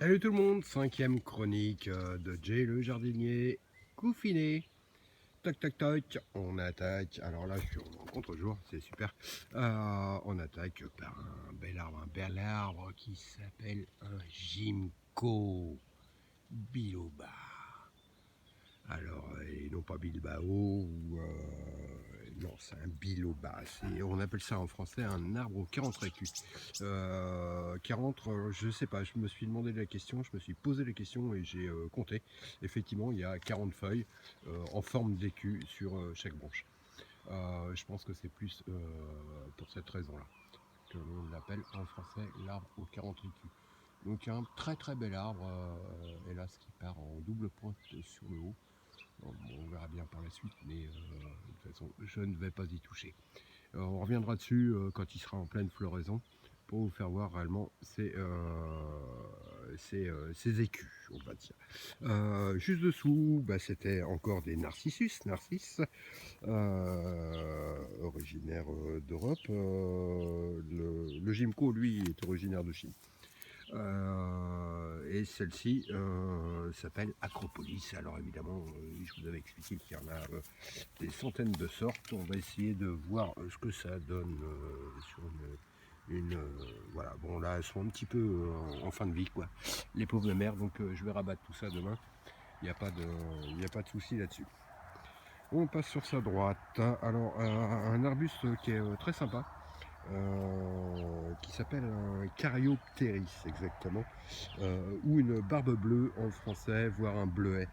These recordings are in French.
Salut tout le monde, cinquième chronique de Jay le jardinier, Coufiné. Tac tac tac, on attaque. Alors là je suis en contre-jour, c'est super. On attaque par un bel arbre qui s'appelle un Gimco biloba. Alors, et non pas Bilbao, non, c'est un biloba. On appelle ça en français un arbre aux 40 récus. 40, je sais pas, je me suis demandé la question, je me suis posé la question et j'ai compté. Effectivement, il y a 40 feuilles en forme d'écu sur chaque branche. Je pense que c'est plus pour cette raison-là que l'on l'appelle en français l'arbre aux 40 écus. Donc un très très bel arbre, hélas, qui part en double pointe sur le haut. Bon, on verra bien par la suite, mais de toute façon, je ne vais pas y toucher. On reviendra dessus quand il sera en pleine floraison pour vous faire voir réellement ces écus, on va dire. Juste dessous, bah, c'était encore des narcissus, originaires d'Europe. Le Gimco, lui, est originaire de Chine. Et celle-ci s'appelle Acropolis. Alors évidemment, je vous avais expliqué qu'il y en a des centaines de sortes. On va essayer de voir ce que ça donne sur voilà. Bon là, elles sont un petit peu en fin de vie, quoi. Les pauvres mères. Donc je vais rabattre tout ça demain. Il n'y a pas de souci là-dessus. On passe sur sa droite. Alors un arbuste qui est très sympa. Qui s'appelle un Caryopteris exactement, ou une barbe bleue en français, voire un bleuet.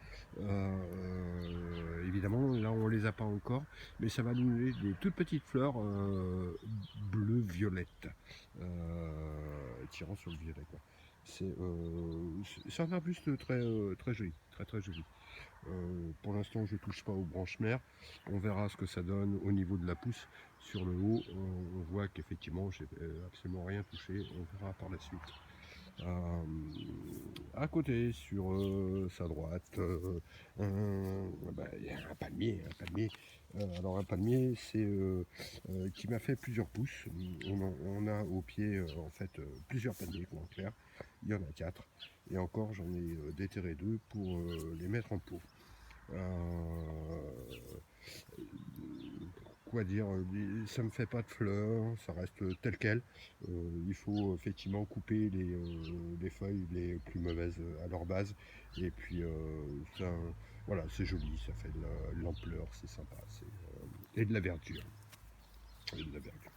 Évidemment, là on les a pas encore, mais ça va nous donner des toutes petites fleurs bleu-violette, tirant sur le violet, quoi. C'est un arbuste très joli, très joli. Pour l'instant, je ne touche pas aux branches mères. On verra ce que ça donne au niveau de la pousse. Sur le haut, on voit qu'effectivement, j'ai absolument rien touché. On verra par la suite. À côté, sur sa droite, il y a un palmier. Alors un palmier, c'est qui m'a fait plusieurs pousses. On a au pied en fait plusieurs palmiers, quoi, en clair. Il y en a 4. Et encore, j'en ai déterré 2 pour les mettre en pot. Quoi dire, ça me fait pas de fleurs, ça reste tel quel. Il faut effectivement couper les feuilles les plus mauvaises à leur base. Et puis ça, voilà, c'est joli, ça fait de l'ampleur, c'est sympa. Et de la verdure. Et de la verdure.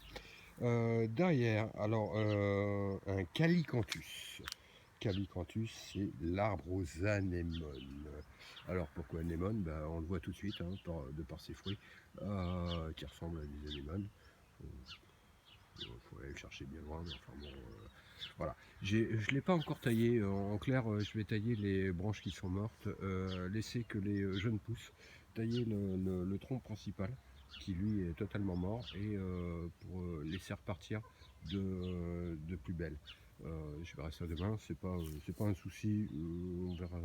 Derrière, alors un Calicanthus. Calicanthus, c'est l'arbre aux anémones. Alors pourquoi anémones? Bah, on le voit tout de suite de par ses fruits qui ressemblent à des anémones. Faut aller le chercher bien loin, mais enfin bon, voilà. Je ne l'ai pas encore taillé. En clair, je vais tailler les branches qui sont mortes, laisser que les jeunes poussent, tailler le tronc principal qui lui est totalement mort et pour laisser repartir de plus belle. Je verrai ça demain, c'est pas un souci, on verra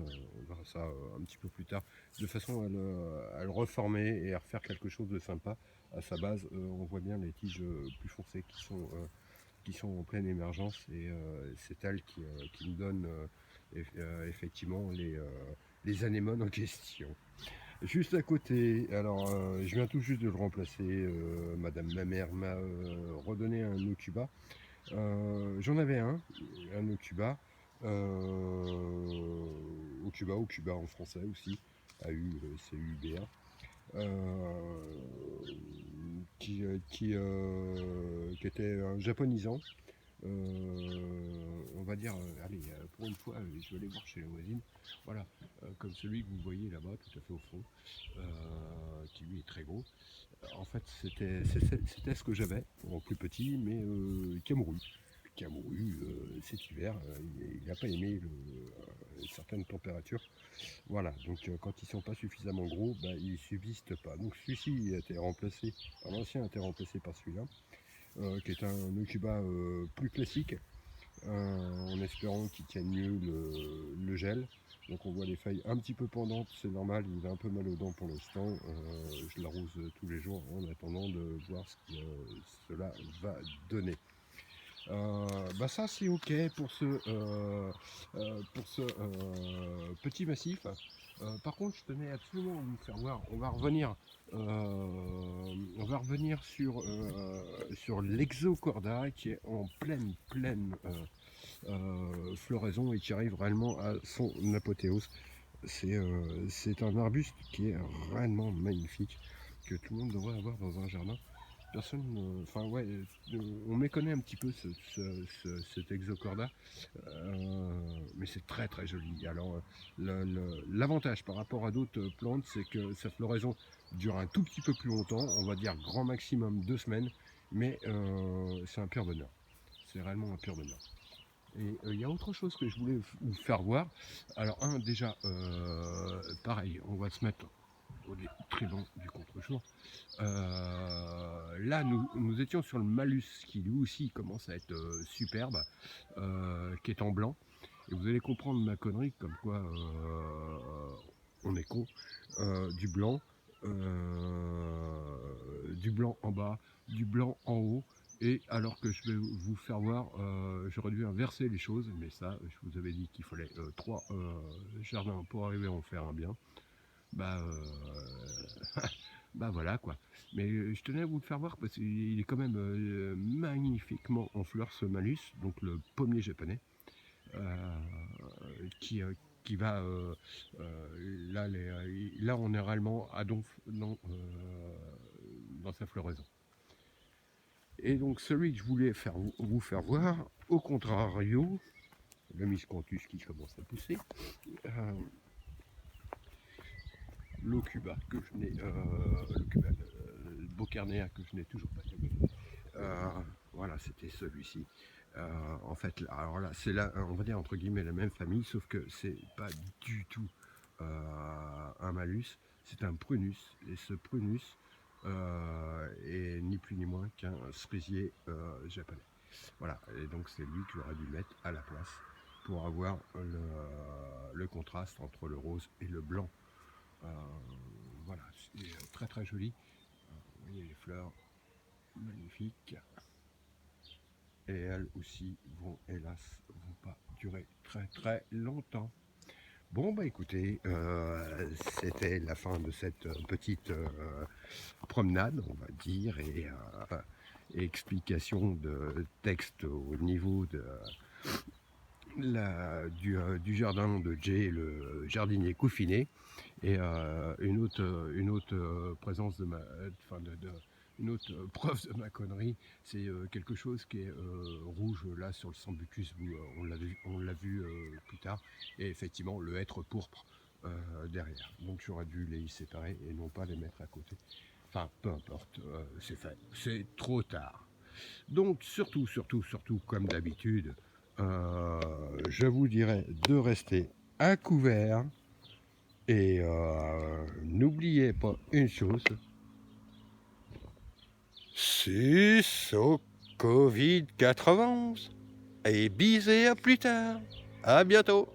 ça un petit peu plus tard, de façon à le reformer et à refaire quelque chose de sympa. À sa base, on voit bien les tiges plus foncées qui sont en pleine émergence et c'est elle qui me donne effectivement les anémones en question. Juste à côté, alors je viens tout juste de le remplacer, madame ma mère m'a redonné un Ocuba. J'en avais un Ocuba en français aussi, AUCUBA. Qui était un japonisant. On va dire, allez, pour une fois, je vais aller voir chez la voisine. Voilà, comme celui que vous voyez là-bas, tout à fait au fond, qui lui est très gros. En fait, c'était ce que j'avais en plus petit, mais qui a mouru. Cet hiver. Il n'a pas aimé certaines températures. Voilà, donc quand ils sont pas suffisamment gros, bah, ils subsistent pas. Donc celui-ci a été remplacé, l'ancien a été remplacé par celui-là, qui est un Ocuba plus classique, en espérant qu'il tienne mieux le gel. Donc on voit les feuilles un petit peu pendantes, c'est normal, il a un peu mal aux dents pour l'instant. Je l'arrose tous les jours en attendant de voir ce que cela va donner. Bah ça c'est ok pour ce petit massif. Par contre, je tenais absolument à vous faire voir. On va revenir sur l'Exocorda qui est en pleine floraison et qui arrive réellement à son apothéose. C'est un arbuste qui est réellement magnifique, que tout le monde devrait avoir dans un jardin. Personne, enfin ouais, on méconnaît un petit peu cet Exocorda, mais c'est très joli. Alors l'avantage par rapport à d'autres plantes, c'est que sa floraison dure un tout petit peu plus longtemps, on va dire grand maximum 2 semaines, mais c'est un pur bonheur. C'est réellement un pur bonheur. Et il y a autre chose que je voulais vous faire voir. Alors déjà, pareil, on va se mettre au détriment du contre-jour. Là, nous étions sur le malus qui lui aussi commence à être superbe, qui est en blanc. Et vous allez comprendre ma connerie, comme quoi on est con. Du blanc en bas, du blanc en haut. Et alors que je vais vous faire voir, j'aurais dû inverser les choses, mais ça, je vous avais dit qu'il fallait 3 jardins pour arriver à en faire un bien. Bah, bah voilà quoi. Mais je tenais à vous le faire voir parce qu'il est quand même magnifiquement en fleurs ce malus, donc le pommier japonais, euh, qui, euh, qui va là on est réellement à dans sa floraison. Et donc celui que je voulais vous faire voir, au contrario, le miscanthus qui commence à pousser, l'Ocuba que je n'ai, le Beaucarnéa que je n'ai toujours pas taillé. Voilà, c'était celui-ci. En fait, alors là, c'est là, on va dire entre guillemets la même famille, sauf que c'est pas du tout un malus, c'est un prunus. Et ce prunus est ni plus ni moins qu'un cerisier japonais. Voilà, et donc c'est lui que j'aurais dû mettre à la place pour avoir le contraste entre le rose et le blanc. Voilà, c'est très joli. Vous voyez les fleurs magnifiques. Et elles aussi vont, hélas, vont pas durer très longtemps. Bon bah écoutez, c'était la fin de cette petite promenade, on va dire, et explication de texte au niveau du jardin de Jay, le jardinier Coufinet, et une autre présence une autre preuve de ma connerie, c'est quelque chose qui est rouge là sur le sambucus, on l'a vu plus tard, et effectivement le hêtre pourpre derrière. Donc j'aurais dû les séparer et non pas les mettre à côté. Enfin, peu importe, c'est fait, c'est trop tard. Donc surtout, comme d'habitude, je vous dirais de rester à couvert et n'oubliez pas une chose, c'est au Covid 91 et bisez à plus tard. À bientôt.